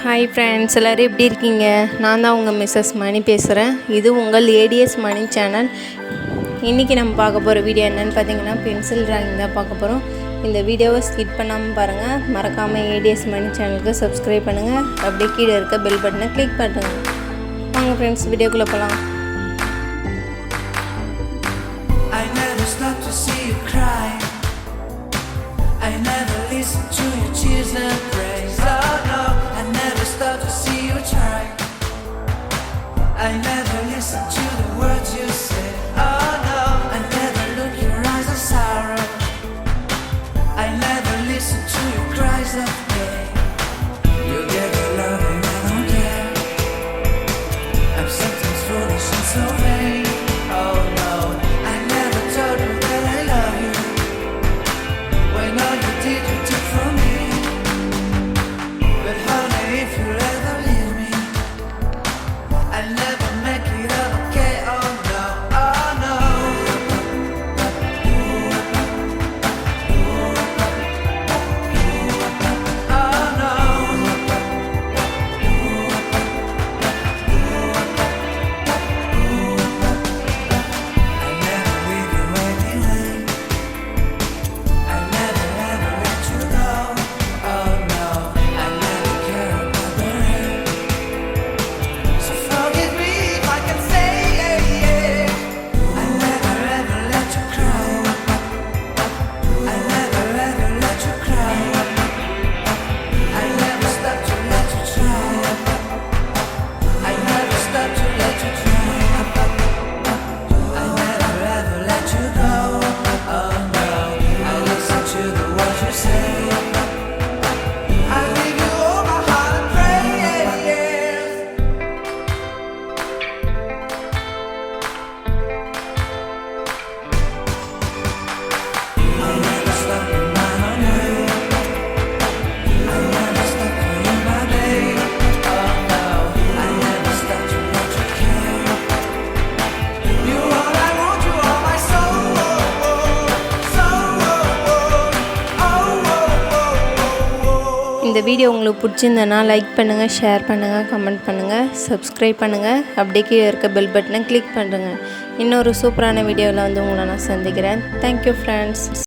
Hi friends, எல்லோரும் எப்படி இருக்கீங்க? நான் தான் உங்கள் மிஸ்ஸஸ் மணி பேசுகிறேன். இது உங்கள் a.d.s மணி சேனல். இன்றைக்கி நம்ம பார்க்க போகிற வீடியோ என்னென்னு பார்த்தீங்கன்னா, பென்சில் ட்ராயிங் தான் பார்க்க போகிறோம். இந்த வீடியோவை ஸ்கிப் பண்ணாமல் பாருங்கள். மறக்காமல் a.d.s மணி சேனலுக்கு சப்ஸ்கிரைப் பண்ணுங்கள். அப்படியே கீழே இருக்க பெல் பட்டனை கிளிக் பண்ணுங்கள். வாங்க ஃப்ரெண்ட்ஸ், வீடியோக்குள்ளே போகலாம். I never listen to your tears and praise. Oh no, I never stop to see you try. I never listen to the words you say. Oh no, I never look your eyes of sorrow. I never listen to your cries of pain. You get your love and I don't care. I'm sometimes foolish and so vain. Oh no, I never told you that I love you. When all you did, you took from me. But honey, if you ever leave me, I'll never make it up, okay? Oh no, oh no. Oh no. I'll never leave you waiting. I'll never ever let you go. Oh no, I'll never care about the rain. So forgive me if I can say yeah. I'll never ever let you cry. I'll never ever let you cry. I'll never stop to let you try. I'll never stop to let you try. I'll never ever let you go. Oh no, I'll listen to the words you say. I'll give you all my heart and prayers. I'll never stop in my own way. I'll never stop for you, my babe. Oh no, I'll never stop to let you care. You all I want, you are my soul. இந்த video உங்களுக்கு பிடிச்சிருந்தனா like பண்ணுங்கள், share பண்ணுங்கள், comment பண்ணுங்கள், subscribe பண்ணுங்கள். அப்படியே கீழே இருக்க bell பட்டனை கிளிக் பண்ணுங்கள். இன்னொரு சூப்பரான வீடியோவில் வந்து உங்களை நான் சந்திக்கிறேன். Thank you friends.